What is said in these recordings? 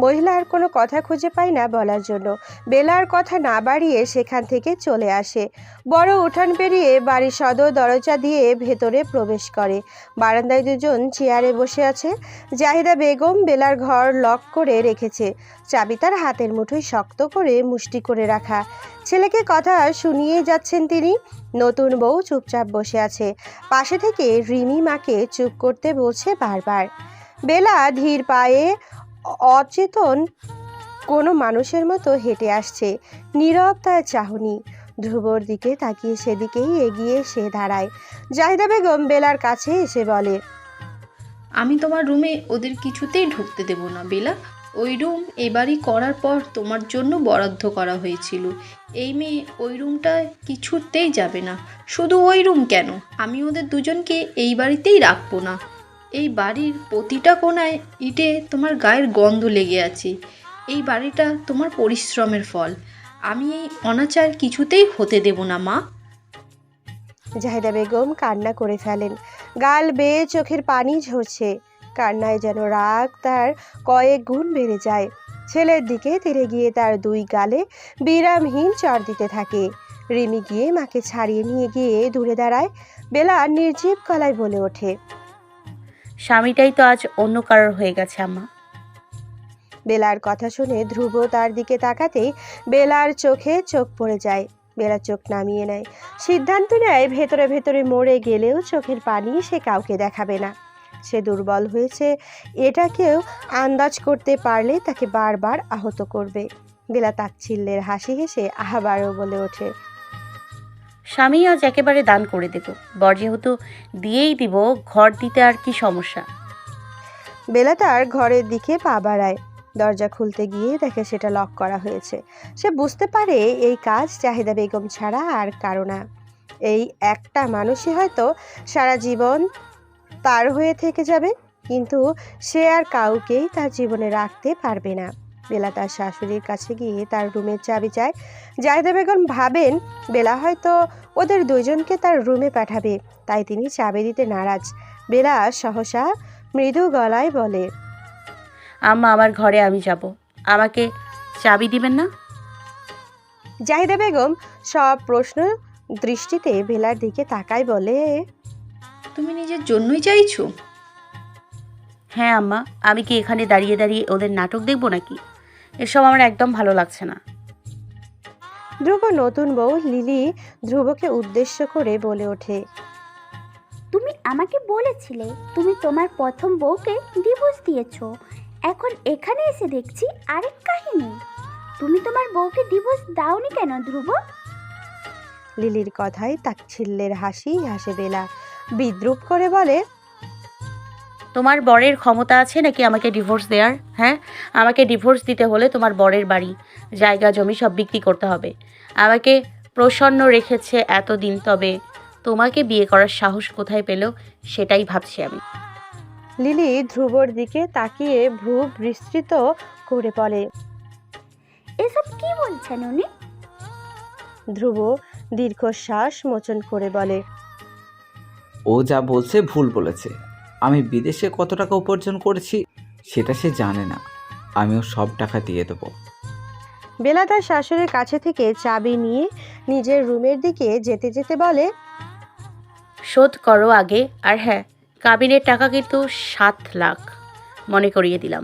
মহিলা আর কোনো কথা খুঁজে পায় না বলার জন্য। বেলার কথা না বাড়িয়ে সেখান থেকে চলে আসে। বড় উঠান পেরিয়ে বাড়ির সদর দরজা দিয়ে ভেতরে প্রবেশ করে। বারান্দায় দুজন চেয়ারে বসে আছে। জাহিদা বেগম বেলার ঘর লক করে রেখেছে। চাবি তার হাতের মুঠোয় শক্ত করে মুষ্টি করে রাখা। ছেলেকে কথা শুনিয়ে যাচ্ছেন তিনি। নতুন বউ চুপচাপ বসে আছে। পাশে থেকে রিমি মাকে চুপ করতে বলছে বারবার। বেলা ধীর পায়ে অচেতন কোনো মানুষের মতো হেঁটে আসছে। নীরব তার চাহনি। ধ্রুবর দিকে তাকিয়ে সেদিকেই এগিয়ে সে দাঁড়ায়। জাহিদা বেগম বেলার কাছে এসে বলে, আমি তোমার রুমে ওদের কিছুতেই ঢুকতে দেব না বেলা। ওই রুম এবারই করার পর তোমার জন্য বরাদ্দ করা হয়েছিল। এই মেয়ে ওই রুমটায় কিছুতেই যাবে না। শুধু ওই রুম কেন, আমি ওদের দুজনকে এই বাড়িতেই রাখবো না। এই বাড়ির প্রতিটা কোণায় ইটে তোমার গায়ের গন্ধ লেগে আছে। এই বাড়িটা তোমার পরিশ্রমের ফল। আমি এই অনাচার কিছুতেই হতে দেব না মা। জাহিদা বেগম কান্না করে ফেলেন। গাল বেয়ে চোখের পানি ঝরছে। কান্নায় যেন রাগ তার কয়েক গুণ বেড়ে যায়। ছেলের দিকে তেড়ে গিয়ে তার দুই গালে বিরামহীন চড় দিতে থাকে। রিমি গিয়ে মাকে ছাড়িয়ে নিয়ে গিয়ে দূরে দাঁড়ায়। বেলা নির্জীব গলায় বলে ওঠে, স্বামীটাই তো আজ অন্য কারোর হয়ে গেছে আম্মা। বেলার কথা শুনে ধ্রুব তার দিকে তাকাতেই বেলার চোখে চোখ পড়ে যায়। বেলা চোখ নামিয়ে নেয়। সিদ্ধান্ত নেয় ভেতরে ভেতরে মরে গেলেও চোখের পানি সে কাউকে দেখাবে না। সে দুর্বল হয়েছে এটা কেউ আন্দাজ করতে পারলে তাকে বারবার আহত করবে। বেলা তাচ্ছিল্যের হাসি হেসে আবারও বলে ওঠে, স্বামী আজ একেবারে দান করে দেব। বর যেহেতু দিয়েই দিব, ঘর দিতে আর কি সমস্যা। বেলা তার ঘরের দিকে পা বাড়ায়। দরজা খুলতে গিয়ে দেখে সেটা লক করা হয়েছে। সে বুঝতে পারে এই কাজ জাহিদা বেগম ছাড়া আর কারো না। এই একটা মানুষই হয়তো সারা জীবন তার হয়ে থেকে যাবে, কিন্তু সে আর কাউকেই তার জীবনে রাখতে পারবে না। বেলা তার শাশুড়ির কাছে গিয়ে তার রুমের চাবি চায়। জাহিদা বেগম ভাবেন বেলা হয়তো ওদের দুজনকে তার রুমে পাঠাবে, তাই তিনি চাবি দিতে নারাজ। বেলা সহসা মৃদু গলায় বলে, আম্মা, আমার ঘরে আমি যাব। আমাকে চাবি দিবেন না? জাহিদা বেগম সব প্রশ্ন দৃষ্টিতে বেলার দিকে তাকায় বলে, তুমি নিজের জন্যই চাইছো? হ্যাঁ আম্মা, আমি কি এখানে দাঁড়িয়ে দাঁড়িয়ে ওদের নাটক দেখব নাকি? এসব আমার একদম ভালো লাগছে না। ধ্রুব নতুন বউ লিলি ধ্রুবকে উদ্দেশ্য করে বলে ওঠে, তুমি আমাকে বলেছিলে তুমি তোমার প্রথম বউকে ডিভোর্স দিয়েছো। এখন এখানে এসে দেখছি আরেক কাহিনী। তুমি তোমার বউকে ডিভোর্স দাওনি কেন ধ্রুব? লিলির কথায় তাচ্ছিল্যের হাসি হাসে বেলা। বিদ্রুপ করে বলে, তোমার বরের ক্ষমতা আছে নাকি আমাকে ডিভোর্স দেওয়ার? হ্যাঁ, আমাকে ডিভোর্স দিতে হলে তোমার বরের বাড়ি, জায়গা, জমি সব বিক্রি করতে হবে। আমাকে প্রসন্ন রেখেছে এতদিন, তবে তোমাকে বিয়ে করার সাহস কোথায় পেল সেটাই ভাবছি আমি। লিলি ধ্রুবর দিকে তাকিয়ে ভ্রু বিস্তৃত করে বলে। এসব কি বলছেন উনি? ধ্রুব দীর্ঘশ্বাস মোচন করে বলে, ও যা বলছে ভুল বলেছে। আমি বিদেশে কত টাকা উপার্জন করেছি সেটা সে জানে না। আমিও সব টাকা দিয়ে দেবো। বেলা তার শাশুড়ির কাছে থেকে চাবি নিয়ে নিজের রুমের দিকে যেতে যেতে বলে, শোধ করো আগে। আর হ্যাঁ, কাবিনের টাকা কিন্তু 7 লাখ, মনে করিয়ে দিলাম।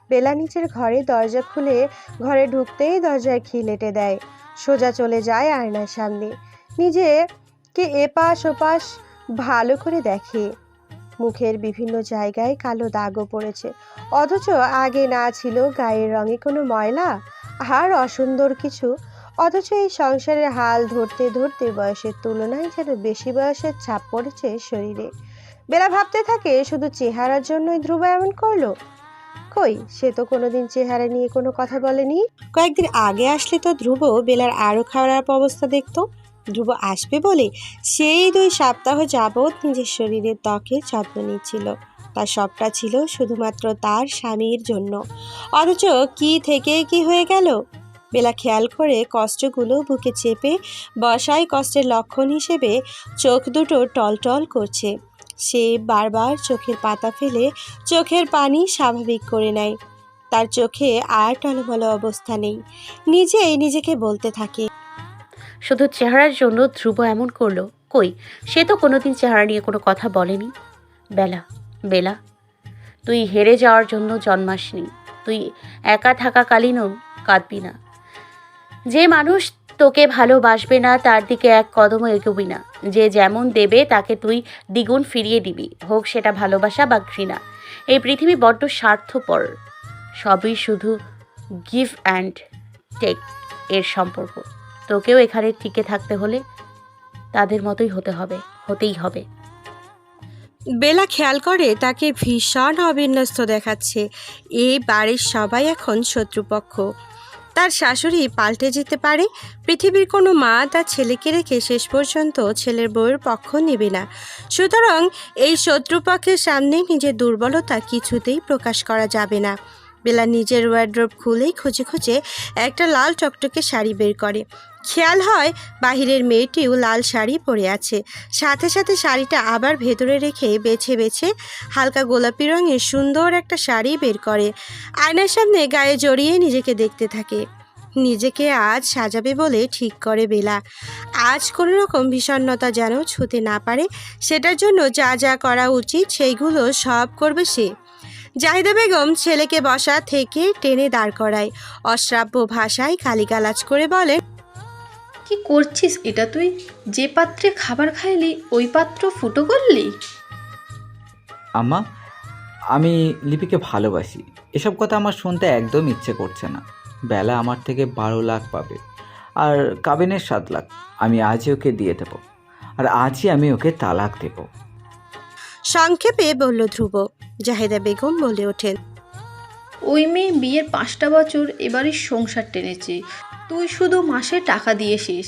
বেলা নিচের ঘরে দরজা খুলে ঘরে ঢুকতেই দরজায় খিল এঁটে দেয়। সোজা চলে যায় আয়নার সামনে। নিজেকে এপাশ ওপাশ ভালো করে দেখে। মুখের বিভিন্ন জায়গায় কালো দাগও পড়েছে, অথচ আগে না ছিল গায়ের রঙে কোনো ময়লা আর অসুন্দর কিছু। অথচ এই সংসারের হাল ধরতে ধরতে বয়সের তুলনায় যেন বেশি বয়সের ছাপ পড়েছে শরীরে। বেলা ভাবতে থাকে শুধু চেহারার জন্যই ধ্রুব এমন করলো। কই, সে তো কোনোদিন চেহারা নিয়ে কোনো কথা বলেনি। কয়েকদিন আগে আসলে তো ধ্রুব বেলার আরো খারাপ অবস্থা দেখতো। ধ্রুব আসবে বলে সেই 2 সপ্তাহ যাবৎ নিজের শরীরের ত্বকের যত্ন নিচ্ছিল। তার সবটা ছিল শুধুমাত্র তার স্বামীর জন্য। অথচ কি থেকে কি হয়ে গেল। বেলা খেয়াল করে কষ্টগুলো বুকে চেপে বসায়। কষ্টের লক্ষণ হিসেবে চোখ দুটো টলটল করছে। সে বারবার চোখের পাতা ফেলে চোখের পানি স্বাভাবিক করে নেয়। তার চোখে আর টলমলো অবস্থা নেই। নিজেই নিজেকে বলতে থাকে, শুধু চেহারার জন্য ধ্রুব এমন করলো? কই, সে তো কোনোদিন চেহারা নিয়ে কোনো কথা বলেনি। বেলা, বেলা, তুই হেরে যাওয়ার জন্য জন্মাসনি। তুই একা থাকাকালীনও কাঁদবি না। যে মানুষ তোকে ভালোবাসবে না তার দিকে এক কদমও এগোবি না। যে যেমন দেবে তাকে তুই দ্বিগুণ ফিরিয়ে দিবি, হোক সেটা ভালোবাসা বা ঘৃণা। এই পৃথিবী বড্ড স্বার্থপর, সবই শুধু গিভ অ্যান্ড টেক এর সম্পর্ক। তোকেও এখানে টিকে থাকতে হলে তাদের মতোই হতেই হবে। বেলা খেয়াল করে তাকে ভীষণ অবিন্যস্ত দেখাচ্ছে। এই বাড়ির সবাই এখন শত্রুপক্ষ। তার শাশুড়ি পাল্টে যেতে পারে। পৃথিবীর কোনো মা তার ছেলেকে রেখে শেষ পর্যন্ত ছেলের বউয়ের পক্ষ নেবে না। সুতরাং এই শত্রুপক্ষের সামনে নিজের দুর্বলতা কিছুতেই প্রকাশ করা যাবে না। বেলা নিজের ওয়ার্ড্রোব খুলেই খুঁজে খুঁজে একটা লাল টকটকে শাড়ি বের করে। খেয়াল হয় বাহিরের মেয়েটিও লাল শাড়ি পরে আছে। সাথে সাথে শাড়িটা আবার ভেতরে রেখে বেছে বেছে হালকা গোলাপি রঙের সুন্দর একটা শাড়ি বের করে। আয়নার সামনে গায়ে জড়িয়ে নিজেকে দেখতে থাকে। নিজেকে আজ সাজাবে বলে ঠিক করে বেলা। আজ কোনো রকম বিষণ্ণতা যেন ছুঁতে না পারে। সেটার জন্য যা যা করা উচিত সেইগুলো সব করবে সে। জাহিদা বেগম ছেলেকে বসা থেকে টেনে দাঁড় করায়। অশ্রাব্য ভাষায় গালিগালাজ করে বলে, কি করছিস এটা তুই? যে পাত্রে খাবার খাইলি ওই পাত্র ফুটো করলি? আম্মা, আমি লিপিকে ভালোবাসি। এসব কথা আমার শুনতে একদম ইচ্ছে করছে না। বেলা আমার থেকে 12 লাখ পাবে, আর কাবিনের 7 লাখ আমি আজই ওকে দিয়ে দেব, আর আজই আমি ওকে তালাক দেব। সংক্ষেপে বলল ধ্রুব। জাহিদা বেগম বলে ওঠেন, ওই মেয়ে বিয়ের 5টা বছর এবারই সংসার টেনেছে, তুই শুধু মাসে টাকা দিয়েছিস।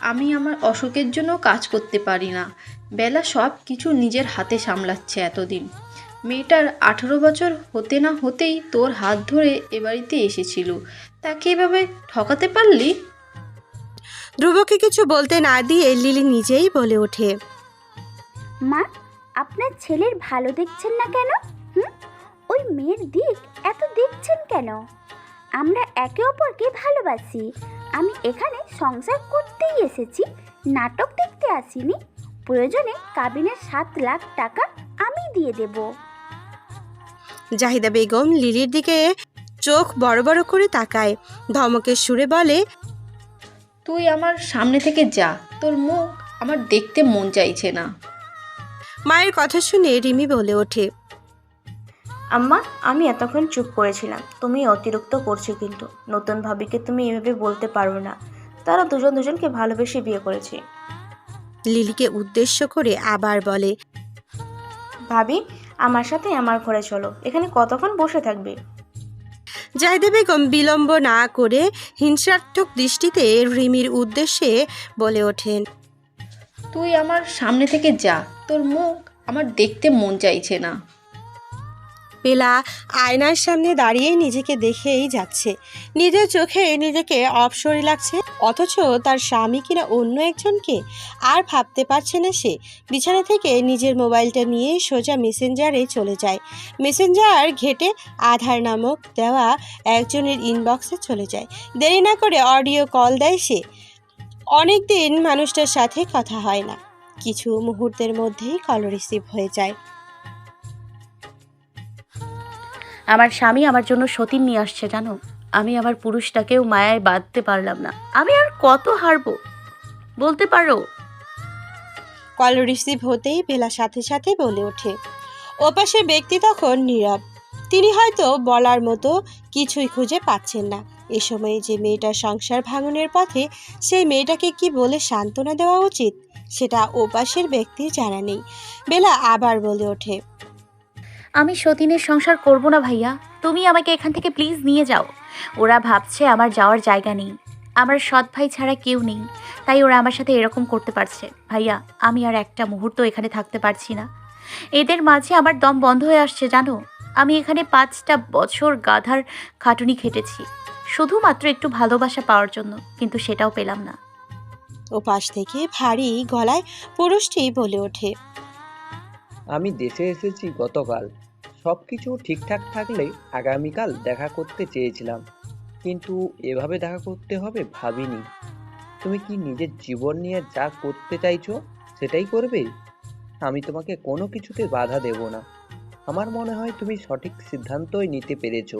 আমি আমার অসুখের জন্য কাজ করতে পারি না। বেলা সব কিছু নিজের হাতে সামলাচ্ছে এতদিন। মেয়েটার 18 বছর হতে না হতেই তোর হাত ধরে এ বাড়িতে এসেছিল, তাকে এভাবে ঠকাতে পারলি? ধ্রুবকে কিছু বলতে না দিয়ে লিলি নিজেই বলে ওঠে, মা, আপনার ছেলের ভালো দেখছেন না কেন? ওই মেয়ের দিক এত দেখছেন কেন? আমরা একে অপরকে ভালোবাসি। আমি এখানে সংসার করতেই এসেছি, নাটক দেখতে আসিনি। প্রয়োজনে কাবিনের 7 লাখ টাকা আমি দিয়ে দেব। জাহিদা বেগম লিলির দিকে চোখ বড় বড় করে তাকায়। ধমকের সুরে বলে, তুই আমার সামনে থেকে যা, তোর মুখ আমার দেখতে মন চাইছে না। মায়ের কথা শুনে রিমি বলে ওঠে, আম্মা, আমি এতক্ষণ চুপ করেছিলাম। তুমি অতিরিক্ত করছো, কিন্তু নতুন ভাবিকে তুমি এভাবে বলতে পারো না। তারা দুজন দুজনকে ভালোবেসে বিয়ে করেছে। লিলিকে উদ্দেশ্য করে আবার বলে, ভাবি, আমার সাথে আমার ঘরে চলো। এখানে কতক্ষণ বসে থাকবে? জাহিদা বেগম বিলম্ব না করে হিংসাত্মক দৃষ্টিতে রিমির উদ্দেশ্যে বলে ওঠেন, তুই আমার সামনে থেকে যা, তোর মুখ আমার দেখতে মন চাইছে না। বেলা আয়নার সামনে দাঁড়িয়ে নিজেকে দেখেই যাচ্ছে। নিজের চোখে নিজেকে অপসরি লাগছে, অথচ তার স্বামী কিনা অন্য একজনকে। আর ভাবতে পারছে না সে। বিছানা থেকে নিজের মোবাইলটা নিয়ে সোজা মেসেঞ্জারে চলে যায়। মেসেঞ্জার ঘেটে আধার নামক দেওয়া একজনের ইনবক্সে চলে যায়। দেরি না করে অডিও কল দেয় সে। অনেক দিন মানুষটার সাথে কথা হয় না, কিছু মুহূর্তের মধ্যেই কল রিসিভ হয়ে যায়। আমার স্বামী আমার জন্য সতীন নিয়ে আসছে জানো। আমি আমার পুরুষটাকেও মায়ায় বাঁধতে পারলাম না। আমি আর কত হারবো বলতে পারো? কল রিসিভ হতেই বেলা সাথে সাথে বলে ওঠে। ওপাশের ব্যক্তি তখন নীরব। তিনি হয়তো বলার মতো কিছুই খুঁজে পাচ্ছেন না। এ সময়ে যে মেয়েটার সংসার ভাঙনের পথে, সেই মেয়েটাকে কি বলে সান্ত্বনা দেওয়া উচিত সেটা ওপাশের ব্যক্তির জানা নেই। বেলা আবার বলে ওঠে, আমি সতীনের সংসার করব না ভাইয়া। তুমি আমাকে এখান থেকে প্লিজ নিয়ে যাও। ওরা ভাবছে আমার যাওয়ার জায়গা নেই, আমার সৎ ভাই ছাড়া কেউ নেই, তাই ওরা আমার সাথে এরকম করতে পারছে। ভাইয়া, আমি আর একটা মুহূর্ত এখানে থাকতে পারছি না। এদের মাঝে আমার দম বন্ধ হয়ে আসছে জানো। আমি এখানে 5টা বছর গাধার খাটুনি খেটেছি শুধুমাত্র একটু ভালোবাসা পাওয়ার জন্য, কিন্তু সেটাও পেলাম না। ওপাশ থেকে ভারী গলায় পুরুষটি বলে ওঠে, আমি দেশে এসেছি গতকাল। সব কিছু ঠিকঠাক থাকলে আগামীকাল দেখা করতে চেয়েছিলাম, কিন্তু এভাবে দেখা করতে হবে ভাবিনি। তুমি কি নিজের জীবন নিয়ে যা করতে চাইছো সেটাই করবে? আমি তোমাকে কোনো কিছুতে বাধা দেব না। আমার মনে হয় তুমি সঠিক সিদ্ধান্তই নিতে পেরেছো।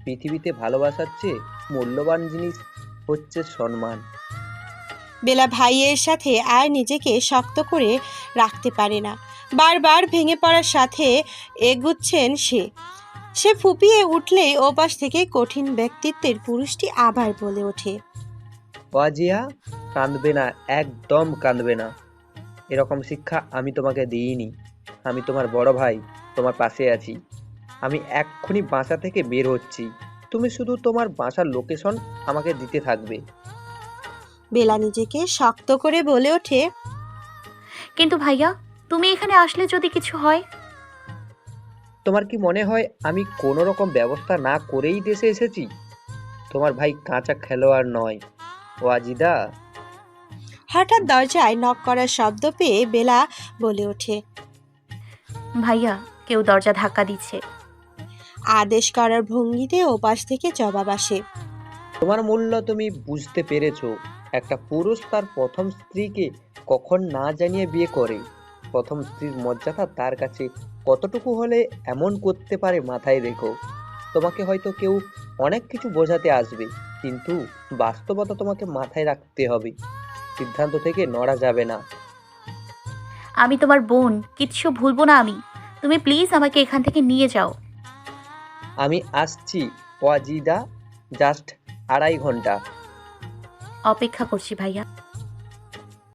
পৃথিবীতে ভালোবাসার চেয়ে মূল্যবান জিনিস হচ্ছে সম্মান। বেলা ভাইয়ের সাথে আর নিজেকে শক্ত করে রাখতে পারে না, বারবার ভেঙে পড়ার সাথে এগুচ্ছেন সে। সে ফুপিয়ে উঠলেই ওপাশ থেকে কঠিন ব্যক্তিত্বের পুরুষটি আবার বলে ওঠে, ওয়াজিয়া, কাঁদবে না, একদম কাঁদবে না। এরকম শিক্ষা আমি তোমাকে দিইনি। আমি তোমার বড় ভাই, তোমার পাশে আছি। আমি এক্ষুনি বাসা থেকে বের হচ্ছি। তুমি শুধু তোমার বাসার লোকেশন আমাকে দিতে থাকবে। বেলা নিজেকে শক্ত করে বলে ওঠে, কিন্তু ভাইয়া, তুমি এখানে আসলে যদি কিছু হয়? তোমার কি মনে হয় আমি কোনো রকম ব্যবস্থা না করেই দেশে এসেছি? তোমার ভাই কাঁচা খেলোয়াড় নয় ওয়াজিদা। হঠাৎ দরজায় নক করার শব্দ পেয়ে বেলা বলে ওঠে। ভাইয়া, কেউ দরজা ধাক্কা দিচ্ছে। আদেশ করার ভঙ্গিতে ওপাশ থেকে জবাব আসে, তোমার মূল্য তুমি বুঝতে পেরেছো। একটা পুরুষ তার প্রথম স্ত্রীকে কখন না জানিয়ে বিয়ে করে। প্রথম স্ত্রীর মর্যাদা তার কাছে কতটুকু হলে এমন করতে পারে মাথায় রেখো। তোমাকে হয়তো কেউ অনেক কিছু বোঝাতে আসবে, কিন্তু বাস্তবতা তোমাকে মাথায় রাখতে হবে। সিদ্ধান্ত থেকে নড়া যাবে না। আমি তোমার বোন, কিচ্ছু ভুলবো না আমি। তুমি প্লিজ আমাকে এখান থেকে নিয়ে যাও। আমি আসছি ওয়াজিদা, জাস্ট 2.5 ঘন্টা। অপেক্ষা করছি ভাইয়া।